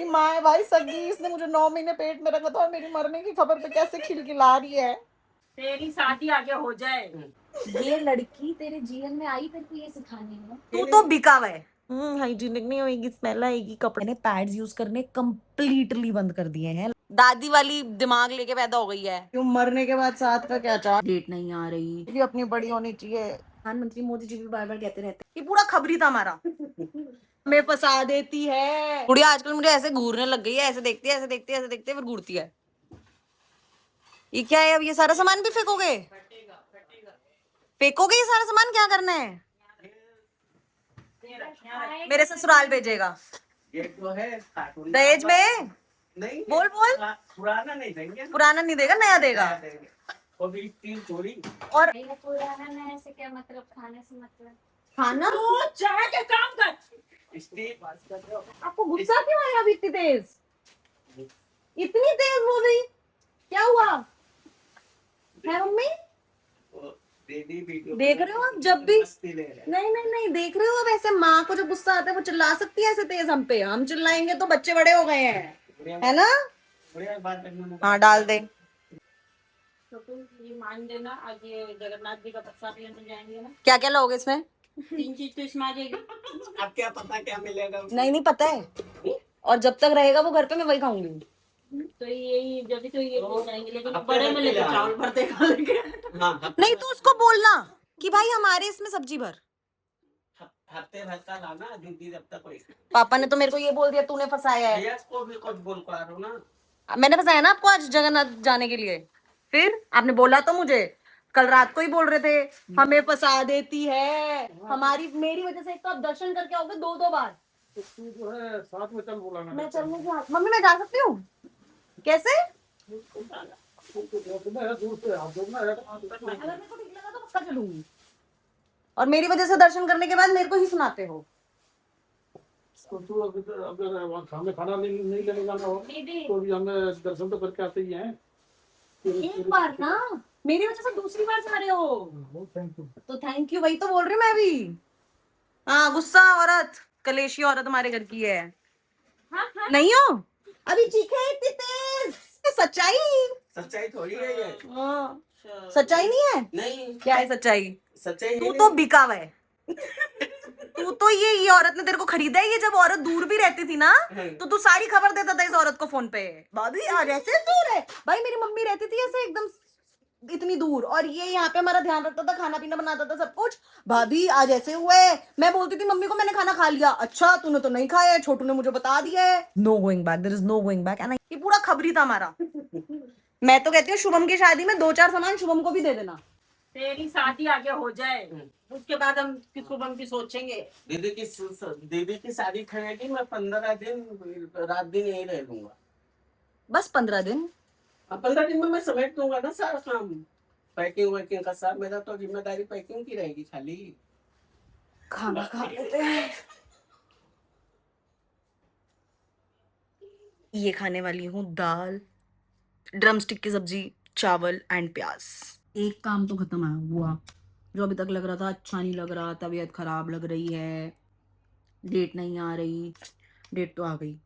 माँ है भाई सगी, इसने मुझे 9 महीने पेट में रखा था और मेरी मरने की खबर पे कैसे खिलखिला रही है। तेरी शादी आगे हो जाए। ये लड़की तेरे जीवन में आई फिर ये सिखाने में। तू तो बिका हुआ है। हाइजीनिक नहीं होगी, स्मेल आएगी। कपड़े ने पैड्स यूज करने कंप्लीटली बंद कर दिए हैं। दादी वाली दिमाग लेके पैदा हो गई है। क्यों मरने के बाद साथ का क्या चाह, डेट नहीं आ रही, भी अपनी बड़ी होनी चाहिए। प्रधानमंत्री मोदी जी भी बार बार कहते रहते हैं। ये पूरा खबरी था हमारा। मैं फंसा देती है गुड़िया। आजकल मुझे ऐसे घूरने लग गई है, ऐसे देखती है, ऐसे देखती है, ऐसे देखती है, फिर घूरती है। ये क्या है? अब ये सारा सामान भी फेंकोगे? फेंकोगे ये सारा सामान? क्या करना है? मेरे ससुराल भेजेगा ये तो है कार्टून दहेज में? नहीं बोल बोल। पुराना नहीं देंगे, पुराना नहीं देगा, नया देगा। वो भी 3 जोड़ी। और पुराना नया से क्या मतलब, खाने से मतलब। खाना तू चाय के काम कर। स्टील पास कर दो। आपको गुस्सा क्यों आया अभी इतनी तेज? इतनी तेज हो गई? क्या हुआ है मम्मी? दीदी वीडियो देख रहे हो आप? जब भी मस्ती ले रहे हैं। नहीं नहीं नहीं, देख रहे हो अब ऐसे माँ को जब गुस्सा आता है वो चिल्ला सकती है ऐसे तेज हम पे? हम चिल्लाएंगे तो बच्चे बड़े हो गए हैं, है ना? बढ़िया बात है। हाँ डाल दे। तो तुम ये मान देना, आज ये जगन्नाथ जी का प्रसाद लेने जाएंगे ना, क्या क्या लोगे इसमें? 3 चीज तो इसमें आ जाएगी। अब क्या पता क्या मिलेगा उसमें? नहीं नहीं पता है, और जब तक रहेगा वो घर पे मैं वही खाऊंगी। तो यही जब भी तो ये ले जाएंगे, लेकिन अपने बड़े में लेके ले चावल भरते खा लेंगे। हाँ, नहीं तो उसको बोलना कि भाई हमारे इसमें सब्जी भर। हफ्ते भर का लाना दीदी जब तक कोई। पापा ने तो मेरे को ये बोल दिया तूने फंसाया है। भैया को भी कुछ बोल पा रहा हूँ ना। मैंने फंसाया ना आपको आज जगन्नाथ जाने के लिए। फिर आपने बोला तो मुझे, कल रात को ही बोल रहे थे हमें फंसा देती है हमारी, मेरी वजह से। एक तो आप दर्शन करके आओगे 2-2 बार। तू जो है साथ में चल बोला मैं चलने की मम्मी मैं जा सकती हूँ कैसे? दूर से हाथ जोड़ना है। अगर मेरे को ठीक लगा तो पक्का चलूंगी, और मेरी वजह से दर्शन करने के बाद मेरे को ही सुनाते हो। तो तू अगर वहाँ सामने खाना नहीं लेने जाना हो तो भी हमें दर्शन तो करके आते ही हैं। एक बार ना, मेरी वजह से दूसरी बार जा रहे हो थैंक यू। तो थैंक यू, वही तो बोल रही हूँ मैं भी। हाँ गुस्सा औरत, कलेशी औरत हमारे घर की है। नहीं हो अभी चीखे इतनी तेज। सच्चाई सच्चाई थोड़ी है ये। हाँ, सच्चाई नहीं है। नहीं क्या है सच्चाई? सच्चाई तू तो बिका हुआ है। तू तो ये औरत ने तेरे को खरीदा है। ये जब औरत दूर भी रहती थी ना तो तू सारी खबर देता था इस औरत को फोन पे। भाभी आज ऐसे दूर है भाई, मेरी मम्मी रहती थी ऐसे एकदम इतनी दूर, और ये यहाँ पे हमारा ध्यान रखता था, खाना पीना बनाता था सब कुछ। भाभी आज ऐसे हुआ है। मैं बोलती थी मम्मी को मैंने खाना खा लिया, अच्छा तूने तो नहीं खाया है, छोटू ने मुझे बता दिया है। No going back, there is no going back. ये पूरा खबरी था हमारा। मैं तो कहती हूँ शुभम की शादी में 2-4 सामान शुभम को भी दे देना। तेरी शादी आगे हो जाए, उसके बाद हम किसको बम की सोचेंगे। दीदी की शादी खड़ेगी, मैं 15 दिन रात दिन यही रह लूंगा। बस 15 दिन? 15 दिन में मैं समेट दूंगा ना सारा काम, पैकिंग वैकिंग का सब। मेरा तो जिम्मेदारी पैकिंग की रहेगी खाली। खाना खा लेते हैं। ये खाने वाली हूँ दाल, ड्रमस्टिक की सब्जी, चावल एंड प्याज। एक काम तो खत्म हुआ, जो अभी तक लग रहा था अच्छा नहीं लग रहा, तबीयत खराब लग रही है, डेट नहीं आ रही, डेट तो आ गई।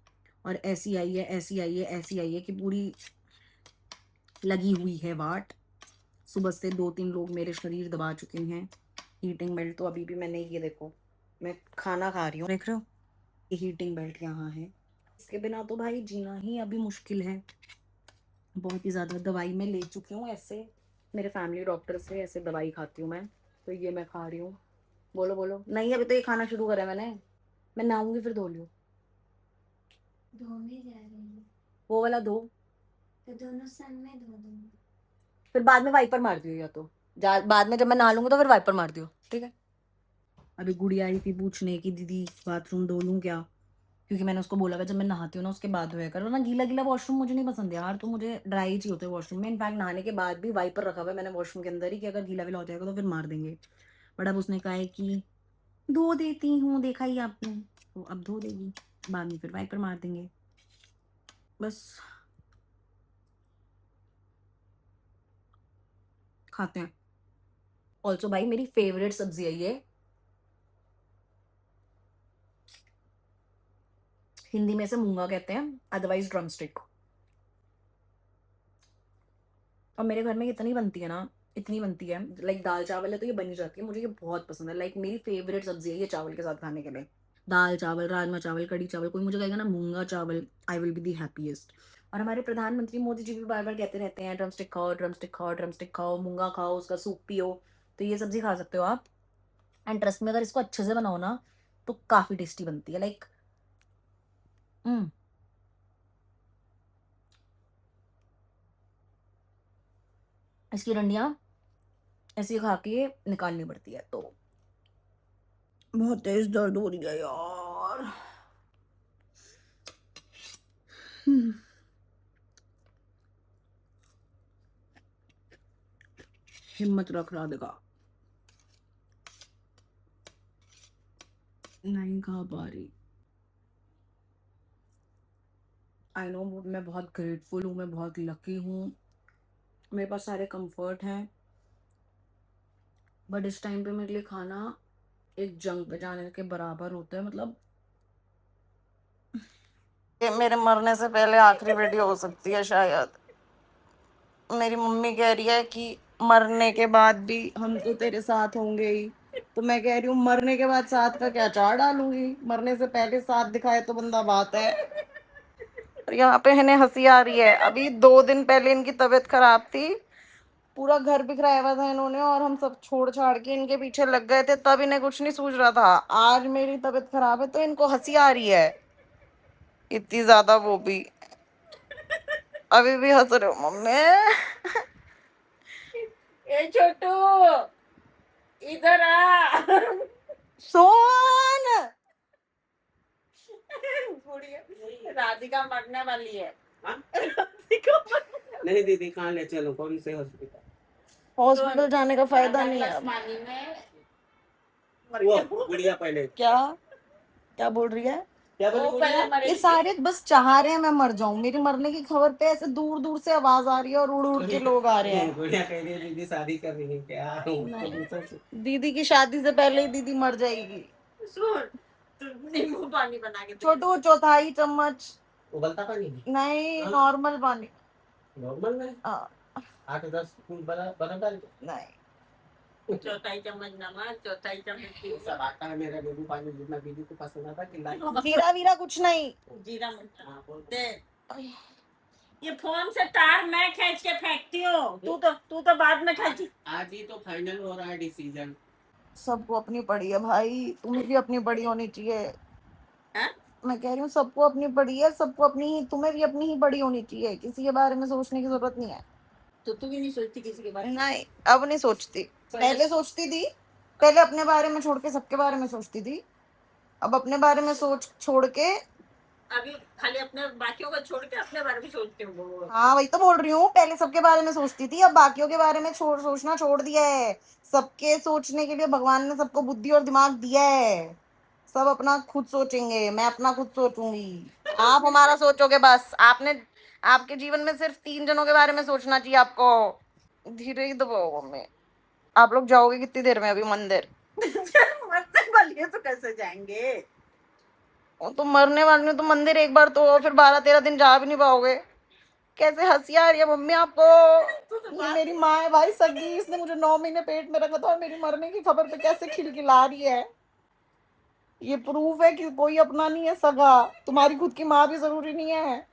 और ऐसी आई है, ऐसी आई है, ऐसी आई है कि पूरी लगी हुई है वाट। सुबह से 2-3 लोग मेरे शरीर दबा चुके हैं। हीटिंग बेल्ट तो अभी भी मैंने, ये देखो मैं खाना खा रही हूँ, देख रहे हो ये हीटिंग बेल्ट यहाँ है। इसके बिना तो भाई जीना ही अभी मुश्किल है। बहुत ही ज़्यादा दवाई मैं ले चुकी हूँ, ऐसे मेरे फैमिली डॉक्टर से ऐसे दवाई खाती हूँ मैं, तो ये मैं खा रही हूँ। बोलो बोलो। नहीं अभी तो ये खाना शुरू करा है मैंने, मैं नहाऊंगी फिर धो लियो। धोने जा रही हूँ वो वाला धो, तो दोनों संग में धो दूंगी। फिर बाद में वाइपर मार दियो, या तो बाद में जब मैं नहा लूंगी तो फिर वाइपर मार दियो, ठीक है? अभी गुड़िया आई थी पूछने की दीदी बाथरूम धो लूँ क्या, क्योंकि मैंने उसको बोला था जब मैं नहाती हूँ ना उसके बाद धोया करो ना, गीला गीला वॉशरूम मुझे नहीं पसंद यार, तो मुझे ड्राई चाहिए होता है वॉशरूम में। इनफैक्ट नहाने के बाद भी वाइपर रखा हुआ है मैंने वॉशरूम के अंदर ही, कि अगर गीला गीला हो जाएगा तो फिर मार देंगे। बट अब उसने कहा है कि धो देती हूँ, देखा ही आपने, तो अब धो देगी, बाद में फिर वाइपर मार देंगे बस। खाते हैं। ऑल्सो भाई मेरी फेवरेट सब्जी है ये, हिंदी में से मूंगा कहते हैं, अदरवाइज ड्रमस्टिक। और मेरे घर में इतनी बनती है ना, इतनी बनती है, लाइक दाल चावल है तो ये बनी जाती है, मुझे ये बहुत पसंद है, लाइक मेरी फेवरेट सब्जी है ये चावल के साथ खाने के लिए। दाल चावल, राजमा चावल, कढ़ी चावल, कोई मुझे कहेगा ना मूंगा चावल, I will be the happiest. और हमारे प्रधानमंत्री मोदी जी भी बार बार कहते रहते हैं ड्रमस्टिक खाओ, ड्रमस्टिक खाओ, ड्रमस्टिक खाओ, मूंगा खाओ, उसका सूप पियो। तो ये सब्जी खा सकते हो आप। एंड ट्रस्ट में, अगर इसको अच्छे से बनाओ ना तो काफ़ी टेस्टी बनती है, लाइक इसकी डंडियाँ ऐसी खा के निकालनी पड़ती है। तो बहुत तेज दर्द हो रही है यार। हिम्मत रख राधिका, नहीं खा पा रही। आई नो मैं बहुत ग्रेटफुल हूँ, मैं बहुत लकी हूँ, मेरे पास सारे कंफर्ट हैं, बट इस टाइम पे मेरे लिए खाना एक जंग पे जाने के बराबर होता है। मतलब ये मेरे मरने से पहले आखिरी वीडियो हो सकती है शायद। मेरी मम्मी कह रही है कि मरने के बाद भी हम तो तेरे साथ होंगे ही, तो मैं कह रही हूँ मरने के बाद साथ का क्या चार डालूंगी, मरने से पहले साथ दिखाए तो बंदा बात है। और यहाँ पे इन्हें हंसी आ रही है, अभी 2 दिन पहले इनकी तबीयत खराब थी, पूरा घर बिखराया हुआ था इन्होंने, और हम सब छोड़ छाड़ के इनके पीछे लग गए थे, तब इन्हें कुछ नहीं सूझ रहा था। आज मेरी तबीयत खराब है तो इनको हंसी आ रही है इतनी ज्यादा, वो भी अभी भी हंस रहे हो मम्मी। ए छोटू, इधर आ। सोन गुड़िया राधिका मरने वाली है। हाँ? राधिका मरने नहीं दीदी, कहाँ ले चलो, कौन से हॉस्पिटल? हॉस्पिटल जाने का फायदा नहीं है अब। पानी में वो गुड़िया पहले क्या क्या बोल रही है? क्या बोली वो पहले गुड़िया? मरेगी। ये सारे बस चाह रहे हैं मैं मर जाऊं, मेरे मरने की खबर पे ऐसे दूर दूर से आवाज आ रही है और उड़ उड़ के लोग आ रहे हैं। गुड़िया कह रही है दीदी शादी कर रही है क्या? दीदी की शादी से पहले ही दीदी मर जाएगी। सुन, तू नींबू पानी बना के दे। छोटू 1/4 चम्मच, उबलता पानी है? नहीं हाँ। नॉर्मल पानी। नॉर्मल में हाँ, 8-10 बर्फ डाल दो। नहीं 1/4 चम्मच नमक, 1/4 चम्मच ये सब आता है मेरा नींबू पानी, जितना दीदी को पसंद आता खिलाई। जीरा वीरा कुछ नहीं। जीरा मत हाँ, बोल। दे। ये फोन से तार मैं खींच के फेंकती हूँ, तू तो बाद में खींची। आज ही तो फाइनल हो रहा है डिसीजन। सबको अपनी पड़ी है भाई, तुम्हें भी अपनी पड़ी होनी चाहिए। हाँ? मैं कह रही हूँ सबको अपनी पड़ी है, सबको अपनी ही, तुम्हें भी अपनी ही पड़ी होनी चाहिए, किसी के बारे में सोचने की जरूरत नहीं है। तो तू भी नहीं सोचती किसी के बारे में? नहीं, अब नहीं सोचती, पहले सोचती थी, पहले अपने बारे में छोड़ के सबके बारे में सोचती थी, अब अपने बारे में सोच छोड़ के, अभी खाली अपने बाकियों को छोड़ के अपने बारे में सोचती हूँ वो। हाँ वही तो बोल रही हूँ, पहले सबके बारे में सोचती थी, अब बाकियों के बारे में सोचना छोड़ दिया है। सबके सोचने के लिए भगवान ने सबको बुद्धि और दिमाग दिया है, सब अपना खुद सोचेंगे, मैं अपना खुद सोचूंगी, आप हमारा सोचोगे बस। आपने, आपके जीवन में सिर्फ 3 जनों के बारे में सोचना चाहिए आपको। धीरे ही दबाओ मम्मी। आप लोग जाओगे कितनी देर में अभी मंदिर? मरने वाली है तो कैसे जाएंगे? वो तो मरने वाले हो तो मंदिर एक बार तो, फिर 12-13 दिन जा भी नहीं पाओगे। कैसे हंसी आ रही है मम्मी आपको? ये मेरी माँ है भाई सगी, इसने मुझे 9 महीने पेट में रखा था और मेरी मरने की खबर पे कैसे खिलखिला रही है। ये प्रूफ है कि कोई अपना नहीं है सगा, तुम्हारी खुद की माँ भी जरूरी नहीं है।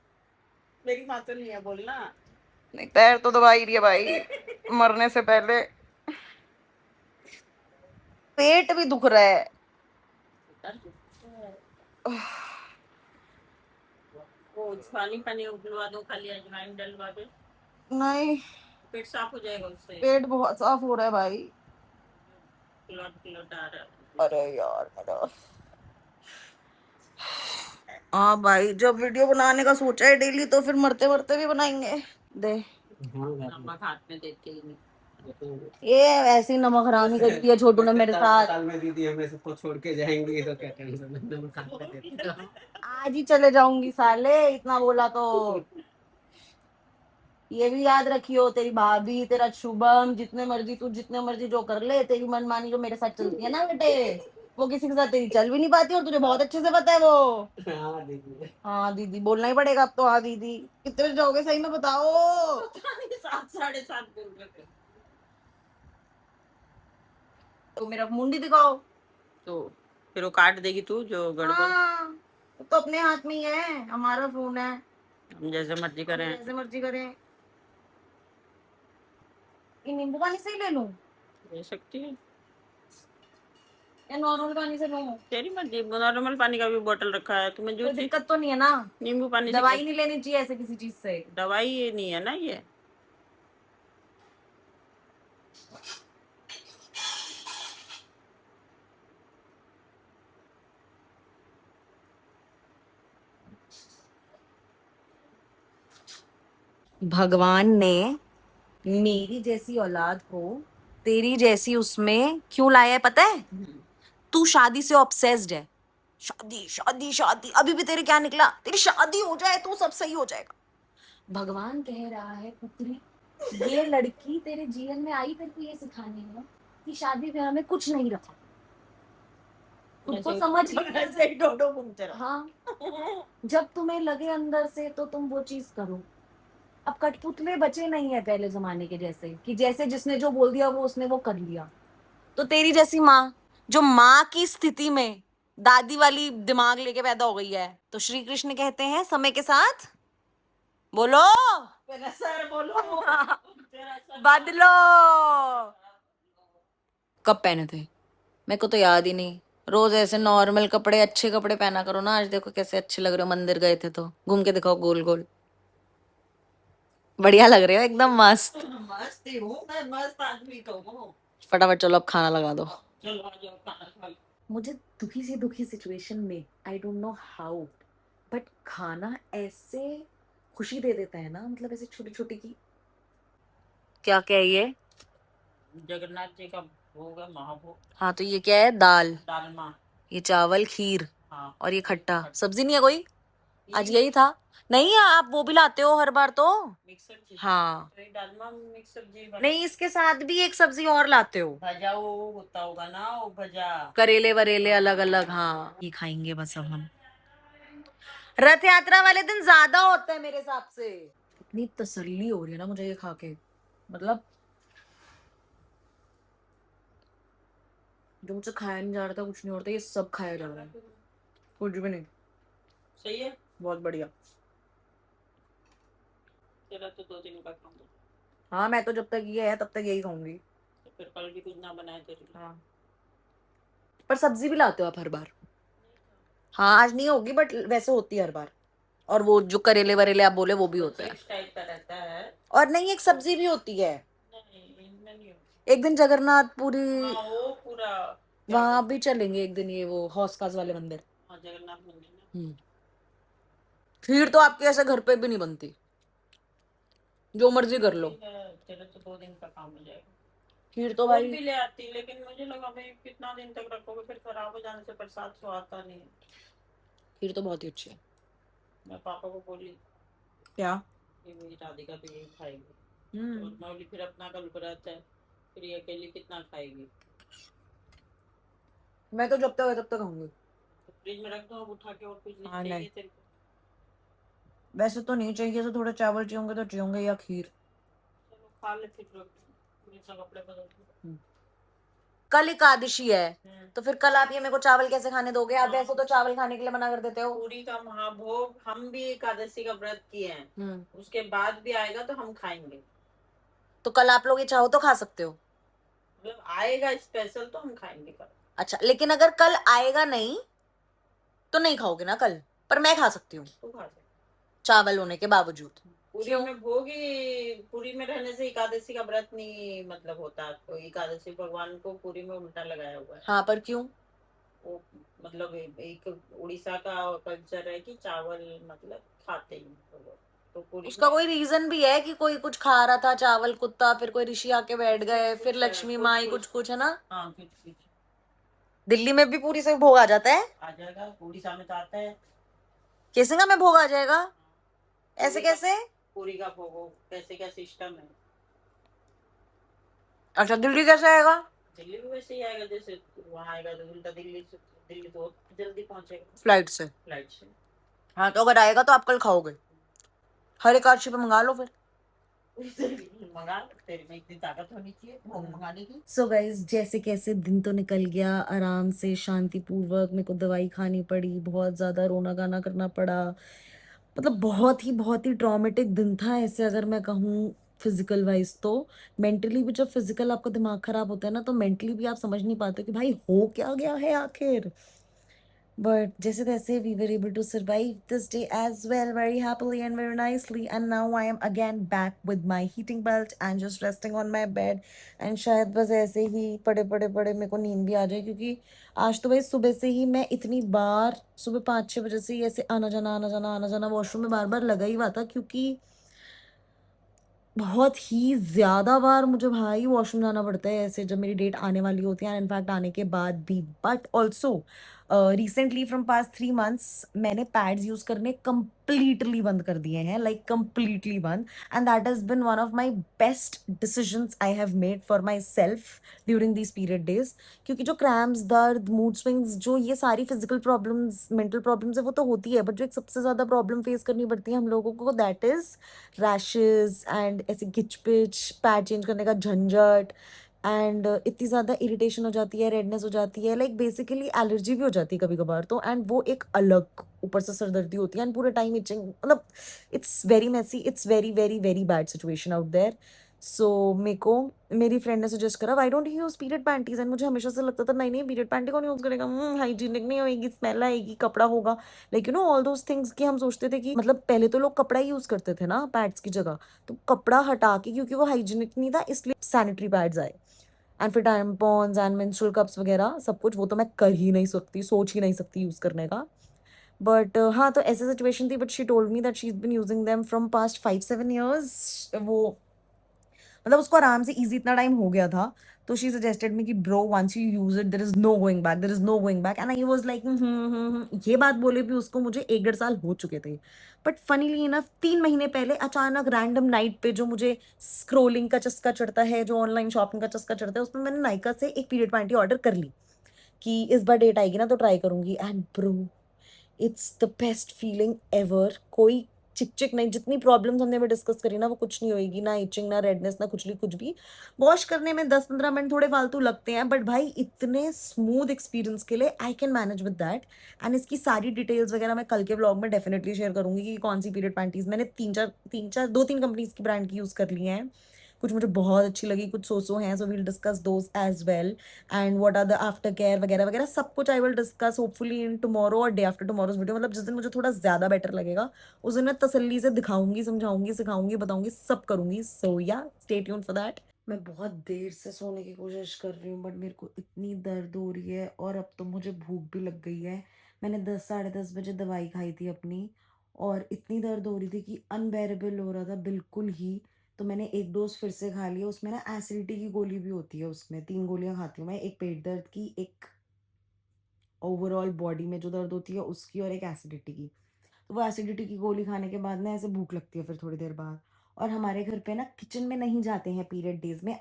मेरी माँ तो नहीं है बोलना। नहीं, पैर तो दबा ही रही है भाई मरने से पहले, पेट भी दुख रहा है। वो पानी पानी उबलवा दो, खाली अजवाइन डलवा दो, नहीं, पेट साफ हो जाएगा उससे। पेट बहुत साफ हो रहा है भाई। क्लॉट आ रहा है। अरे यार मेरा, हाँ भाई, जब वीडियो बनाने का सोचा है डेली तो फिर मरते मरते भी बनाएंगे। दे, नमक हाथ में देते ही नहीं। ये ऐसी नमक हरामी करती है छोटू ने मेरे साथ। साल में दीदी हमें सबको छोड़ के जाएंगी तो क्या टेंशन है, नमक हाथ में देती हो। आज ही चले जाऊंगी साले, इतना बोला तो। ये भी याद रखियो, तेरी भाभी, तेरा शुभम, जितने मर्जी तू जितने मर्जी जो कर ले, तेरी मनमानी जो मेरे साथ चलती है ना बेटे, वो किसी के साथ तेरी चल भी नहीं पाती और तुझे बहुत अच्छे से पता है वो। हाँ दीदी। हाँ दीदी बोलना ही पड़ेगा अब तो। हाँ दीदी कितने बजे जाओगे सही में बताओ। पता नहीं 7 साढ़े 7 बोल रहे थे। तो मेरा मुंडी दिखाओ। तो फिर वो काट देगी तू जो गड़बड़। हाँ तो अपने हाथ में ही है, हमारा फोन है, हम जैसे मर्जी हम करें। जैसे मर्जी करें। ये नींबू पानी से ही ले लूं ले सकती है, या नॉर्मल पानी से लूं? तेरी मर्जी। नॉर्मल पानी का भी बोतल रखा है, तुम्हें जो कोई चीज। दिक्कत तो नहीं है ना? नींबू पानी से दवाई नहीं लेनी चाहिए ऐसे किसी चीज से? दवाई ये नहीं है ना ये। भगवान ने मेरी जैसी औलाद को तेरी जैसी उसमें क्यों लाया है पता है? तू शादी से ऑब्सेस्ड है। शादी शादी शादी, अभी भी तेरे क्या निकला? तेरी शादी हो जाए तो सब सही हो जाएगा। भगवान कह रहा है पुत्री, ये लड़की तेरे जीवन में आई तेरे को ये सिखाने में कि शादी ब्याह में कुछ नहीं रखा। खुद को समझ ऐसे ही डोडो घूमते रहो। हाँ जब तुम्हें लगे अंदर से तो तुम वो चीज करो। अब कठपुतले बचे नहीं है पहले जमाने के जैसे कि जैसे जिसने जो बोल दिया वो उसने वो कर लिया। तो तेरी जैसी माँ जो माँ की स्थिति में दादी वाली दिमाग लेके पैदा हो गई है, तो श्री कृष्ण कहते हैं समय के साथ बोलो मेरा सर बोलो। तेरा सर बदलो। कब पहने थे मेरे को तो याद ही नहीं। रोज ऐसे नॉर्मल कपड़े अच्छे कपड़े पहना करो ना। आज देखो कैसे अच्छे लग रहे हो, मंदिर गए थे तो घूम के दिखाओ गोल गोल। बढ़िया लग रहे हो एकदम मस्त। मस्त ही हूँ मैं, मस्त आदमी तो हूँ। फटाफट चलो अब खाना लगा दो। चलो आ जाओ खाना खा लो। मुझे दुखी सिचुएशन में I don't know how but खाना ऐसे खुशी दे देता है ना, मतलब ऐसे छोटी छोटी की। क्या क्या है ये? जगन्नाथ जी का भोग है, महाभोग। हाँ तो ये क्या है? दाल, दालमा। ये चावल, खीर हाँ और ये खट्टा। सब्जी नहीं है कोई? आज यही था। नहीं आप वो भी लाते हो हर बार तो। मिक्स सब्जी। हाँ तो ये दालमा मिक्स सब्जी नहीं इसके साथ भी एक सब्जी और लाते हो। भजा वो होता होगा ना, वो भजा। करेले वरेले अलग अलग। हाँ ये खाएंगे बस अब हम। रथ यात्रा वाले दिन ज्यादा होता है मेरे हिसाब से। इतनी तसल्ली हो रही है ना मुझे ये खा के, मतलब जो मुझसे खाया नहीं जा रहा था, कुछ नहीं होता, ये सब खाया जा रहा है। कुछ भी नहीं। सही है। बहुत बढ़िया। तेरा तो 2 दिन का काम है। हाँ मैं तो जब तक ये है तब तक यही खाऊंगी। तो फिर कल भी कुछ ना बनाए तेरे लिए। हाँ पर सब्जी भी लाते हो आप हर बार? हाँ आज नहीं होगी बट वैसे होती है हर बार। और वो जो करेले वरेले आप बोले वो भी होता है। इस टाइप का रहता है। और नहीं एक सब्जी भी होती है। नहीं इनमें नहीं होता। एक दिन जगन्नाथ पुरी हाँ वो पूरा। वहां भी चलेंगे एक दिन, ये वो हौसखास वाले मंदिर। हाँ जगन्नाथ मंदिर ना। खीर तो आपके ऐसे घर पे भी नहीं बनती, जो मर्जी कर लो। तेरा तो 2 दिन का काम हो जाएगा। खीर तो और भाई। भी ले आती, लेकिन मुझे लगा भाई कितना दिन तक रखोगे, फिर खराब हो जाने से प्रसाद तो आता नहीं है। खीर तो बहुत ही अच्छी है। मैं पापा को बोली क्या? कि मेरी राधिका तो यही खाएगी। तो मैं बोली फिर अपना कल व्रत है, फिर ये अकेली कितना खाएगी। मैं तो जब तक है तब तक खाऊंगी। तो फ्रिज में रख दो अब उठा के, और कुछ हाँ, नहीं नहीं। चाहिए तेरे को। वैसे तो नहीं चाहिए, तो थोड़े चावल चाहिए तो चाहिए या खीर। चलो खा ले फिर, रख दो। फिर सब कपड़े बदल दो। कल एकादशी है तो फिर कल आप ये मेरे को चावल कैसे खाने दोगे? आप वैसे तो चावल खाने के लिए मना कर देते हो। पूरी का महाभोग हम भी एकादशी का व्रत किए हैं, उसके बाद भी आएगा तो हम खाएंगे। तो कल आप लोग ये चाहो तो खा सकते हो। मतलब आएगा स्पेशल तो हम खाएंगे कल। अच्छा लेकिन अगर कल आएगा नहीं तो नहीं खाओगे ना कल? पर मैं खा सकती हूँ तो खा सकते। चावल होने के बावजूद। पूरी में भोग ही, पूरी में रहने से एकादशी का व्रत नहीं मतलब होता। तो एकादशी भगवान को पूरी में उल्टा लगाया हुआ है। हाँ पर क्यों? वो मतलब एक उड़ीसा का कल्चर है कि चावल मतलब खाते ही लोग। तो पूरी उसका कोई रीजन भी है कि कोई कुछ खा रहा था चावल कुत्ता, फिर कोई ऋषि आके बैठ गए, फिर लक्ष्मी माई कुछ कुछ है ना। हाँ कुछ। दिल्ली में भी पूरी से भोग आ जाता है? आ जाएगा, उड़ीसा में तो आता है। केसंगा में भोग आ जाएगा? ऐसे कैसे? पूरी का भोग कैसे क्या सिस्टम है। अच्छा दिल्ली कैसे आएगा? दिल्ली भी वैसे ही आएगा, जैसे वहाँ आएगा तो उल्टा दिल्ली तो जल्दी पहुंचेगा फ्लाइट से। फ्लाइट से। हाँ तो अगर आएगा तो आप कल खाओगे, हर एक आर्ची पे मंगा लो फिर। मंगा लो, तेरे में इतनी ताकत होनी चाहिए वो मंगाने की। सो गाइज, जैसे कैसे दिन तो निकल गया आराम से शांतिपूर्वक। मेरे को दवाई खानी पड़ी, बहुत ज़्यादा रोना गाना करना पड़ा, मतलब बहुत ही ट्रॉमेटिक दिन था ऐसे अगर मैं कहूँ फिजिकल वाइज तो। मेंटली भी, जब फिजिकल आपका दिमाग खराब होता है ना, तो मेंटली भी आप समझ नहीं पाते कि भाई हो क्या गया है आखिर। But जैसे तैसे we were able to survive this day as well very happily and very nicely, and now I am again back with my heating belt and just resting on my bed, and शायद बस ऐसे ही पड़े पड़े पड़े मेरे को नींद भी आ जाए, क्योंकि आज तो भाई सुबह से ही मैं इतनी बार सुबह 5-6 बजे से ही ऐसे आना जाना वॉशरूम में बार बार लगा ही हुआ था, क्योंकि बहुत ही ज़्यादा बार मुझे भाई वॉशरूम जाना पड़ता है ऐसे जब मेरी डेट आने वाली होती है, इनफैक्ट आने के बाद भी। But also recently from past 3 months मैंने पैड्स यूज़ करने कंप्लीटली बंद कर दिए हैं, लाइक कंप्लीटली बंद। And that has been one of my best decisions I have made for my self during these period days. क्योंकि जो क्रैम्स, दर्द, मूड स्विंग्स, जो ये सारी फिजिकल प्रॉब्लम्स, मेंटल प्रॉब्लम्स है, वो तो होती है, बट जो एक सबसे ज़्यादा प्रॉब्लम फेस करनी पड़ती है हम लोगों को, दैट इज़ रैशेस एंड ऐसे गिच पिच, पैड चेंज करने का झंझट, एंड इतनी ज़्यादा इरिटेशन हो जाती है, रेडनेस हो जाती है, लाइक बेसिकली एलर्जी भी हो जाती है कभी कभार तो। एंड वो एक अलग ऊपर से सरदर्दी होती है, एंड पूरे टाइम इचिंग, मतलब it's very messy, it's very very very bad situation out there. So मेरे को मेरी फ्रेंड ने सजेस्ट करा why don't you use period panties, and मुझे हमेशा से लगता था नहीं नहीं पीरियड पैंटी कौन यूज करेगा, हाइजीनिक नहीं होएगी, स्मेल आएगी, कपड़ा होगा, like you know all those things कि हम सोचते थे कि मतलब पहले तो लोग कपड़ा ही यूज करते थे ना पैड्स की जगह, तो कपड़ा हटा के, क्योंकि वो हाइजीनिक नहीं था इसलिए सैनिटरी पैड्स आए, एंड फिर टैम्पॉन्स एंड मेंस्ट्रुअल कप्स वगैरह सब कुछ, वो तो मैं कर ही नहीं सकती, सोच ही नहीं सकती यूज करने का। बट हाँ, तो ऐसी सिचुएशन थी, but she told me that she is been using them from past 5-7 years। वो मतलब उसको आराम से इजी इतना टाइम हो गया था, तो शी सजेस्टेड मी कि bro once you use it there is no going back, there is no going back, and I was like ये बात बोले भी उसको मुझे 1-1.5 साल हो चुके थे। बट फनीली इनफ 3 महीने पहले अचानक रैंडम नाइट पे जो मुझे स्क्रोलिंग का चस्का चढ़ता है, जो ऑनलाइन शॉपिंग का चस्का चढ़ता है, उसमें मैंने नायका से एक पीरियड पैंटी ऑर्डर कर ली कि इस बार डेट आएगी ना तो ट्राई करूंगी, and bro it's the best feeling ever. कोई चिक चिक नहीं, जितनी प्रॉब्लम्स हमने भी डिस्कस करी ना वो कुछ नहीं होएगी, ना इचिंग, ना रेडनेस, ना कुछ नहीं, कुछ भी। वॉश करने में 10-15 मिनट थोड़े फालतू लगते हैं, बट भाई इतने स्मूथ एक्सपीरियंस के लिए I can manage with that. And इसकी सारी डिटेल्स वगैरह मैं कल के व्लॉग में डेफिनेटली शेयर करूंगी कि कौन सी पीरियड पैंटीज मैंने 2-3 कंपनीज की ब्रांड की यूज कर ली हैं। कुछ मुझे बहुत अच्छी लगी, कुछ सो हैं, so we'll discuss those as well, and what are the aftercare वगैरह वगैरह सब कुछ I will discuss hopefully in tomorrow और डे आफ्टर टुमारोज वीडियो। मतलब जिस दिन मुझे थोड़ा ज़्यादा बेटर लगेगा उस दिन मैं तसल्ली से दिखाऊंगी, समझाऊंगी, सिखाऊंगी, बताऊंगी, सब करूंगी। सो या स्टे ट्यून्ड फॉर दैट। मैं बहुत देर से सोने की कोशिश कर रही हूँ, बट मेरे को इतनी दर्द हो रही है और अब तो मुझे भूख भी लग गई है। मैंने 10-10:30 बजे दवाई खाई थी अपनी, और इतनी दर्द हो रही थी कि अनबेरेबल हो रहा था बिल्कुल ही। तो मैंने एक डोज फिर से खा लिया, उसमें ना एसिडिटी की गोली भी होती है, उसमें 3 गोलियां खाती हूँ मैं, एक पेट दर्द की, एक ओवरऑल बॉडी में जो दर्द होती है उसकी, और एक एसिडिटी की। तो वो एसिडिटी की गोली खाने के बाद ना ऐसे भूख लगती है फिर थोड़ी देर बाद। और हमारे घर पे ना किचन में नहीं जाते हैं पीरियड डेज में,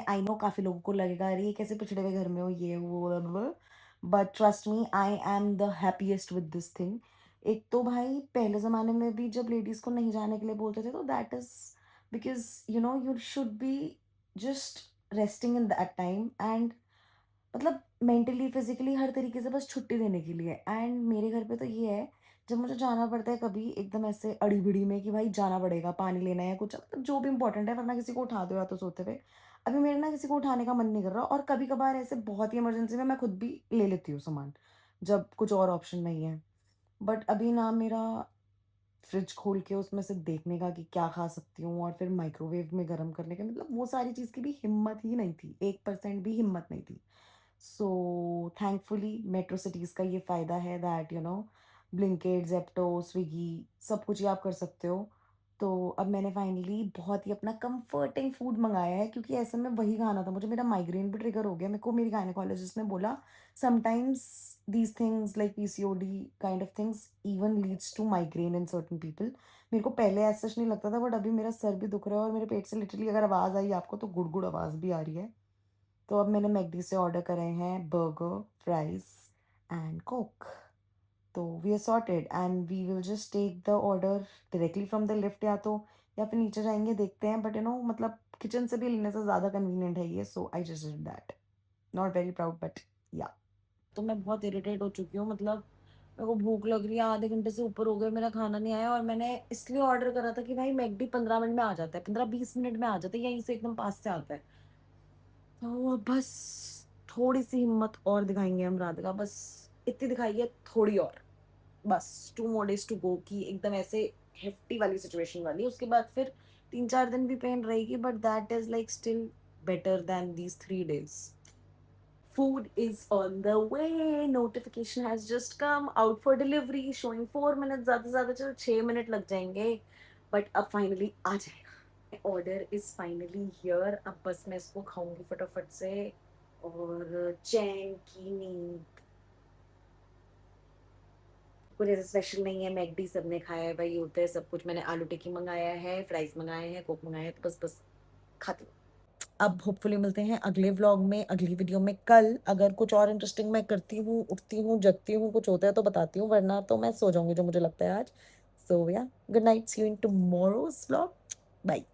आई नो काफ़ी लोगों को लगेगा अरे ये कैसे पिछड़े हुए घर में हो, ये वो, but trust me I am the happiest with this thing. एक तो भाई पहले ज़माने में भी जब लेडीज़ को नहीं जाने के लिए बोलते थे तो that is because you know you should be just resting in that time, and मतलब मेंटली फिजिकली हर तरीके से बस छुट्टी देने के लिए। एंड मेरे घर पे तो ये है, जब मुझे जाना पड़ता है कभी एकदम ऐसे अड़ी भिड़ी में कि भाई जाना पड़ेगा, पानी लेना है, कुछ मतलब जो भी इंपॉर्टेंट है, वरना किसी को उठा दो या तो सोते हुए। अभी मेरे ना किसी को उठाने का मन नहीं कर रहा, और कभी कभार ऐसे बहुत ही इमरजेंसी में मैं खुद भी ले लेती हूँ सामान, जब कुछ और ऑप्शन नहीं है। बट अभी ना मेरा फ्रिज खोल के उसमें से देखने का कि क्या खा सकती हूँ, और फिर माइक्रोवेव में गर्म करने का, मतलब वो सारी चीज़ की भी हिम्मत ही नहीं थी, 1% भी हिम्मत नहीं थी। सो थैंकफुली मेट्रो सिटीज़ का ये फ़ायदा है that you know Blinkit, Zepto, Swiggy सब कुछ ही आप कर सकते हो। तो अब मैंने फाइनली बहुत ही अपना कंफर्टिंग फूड मंगाया है, क्योंकि ऐसे में वही खाना था मुझे। मेरा माइग्रेन भी ट्रिगर हो गया। मेरे को मेरी गायनेकोलॉजिस्ट ने बोला sometimes these things like PCOD kind of things even leads to migraine in certain people. मेरे को पहले ऐसा नहीं लगता था, बट अभी मेरा सर भी दुख रहा है और मेरे पेट से लिटरली अगर आवाज़ आई आपको तो गुड़ गुड़ आवाज़ भी आ रही है। तो अब मैंने मैकडी से ऑर्डर करे हैं बर्गर, फ्राइज एंड कोक। तो we are sorted and we will just take the order directly from the lift, या फिर नीचे जाएंगे, देखते हैं। बट मतलब किचन से भी लेने से ज़्यादा कन्वीनियंट है ये, so I just did that. Not very proud but yeah. तो मैं बहुत इरिटेट हो चुकी हूँ, मतलब मेरे को भूख लग रही है, आधे घंटे से ऊपर हो गए मेरा खाना नहीं आया। और मैंने इसलिए ऑर्डर करा था कि भाई मैकडी 15 मिनट में आ जाता है, 15-20 मिनट में आ जाता है, यहीं से एकदम पास से आता है। तो अब बस थोड़ी सी हिम्मत और दिखाएंगे हम राधिका, बस इतनी दिखाई है थोड़ी और, बस 2 more days टू गो की एकदम ऐसे हेफ्टी वाली सिचुएशन वाली। उसके बाद फिर 3-4 दिन भी पेन रहेगी, but that is like still better than these 3 days। Food is on the way. Notification has just come out for delivery, showing 4 minutes. ज़्यादा से ज़्यादा चलो 6 मिनट लग जाएंगे, बट अब फाइनली आ जाएगा। Order is finally here. अब बस मैं इसको खाऊंगी फटाफट से और चैन की नींद। कुछ ऐसा स्पेशल नहीं है, मैकडी सबने खाया है, वही होता है सब कुछ। मैंने आलू टिक्की मंगाया है, फ्राइज मंगाए हैं, कोक मंगाया है, तो बस बस खाती हूँ। अब होपफुली मिलते हैं अगले व्लॉग में, अगली वीडियो में कल। अगर कुछ और इंटरेस्टिंग मैं करती हूँ, उठती हूँ, जगती हूँ, कुछ होता है तो बताती हूँ, वरना तो मैं सो जाऊंगी जो मुझे लगता है आज। So yeah good night, see you in tomorrow's vlog. Bye.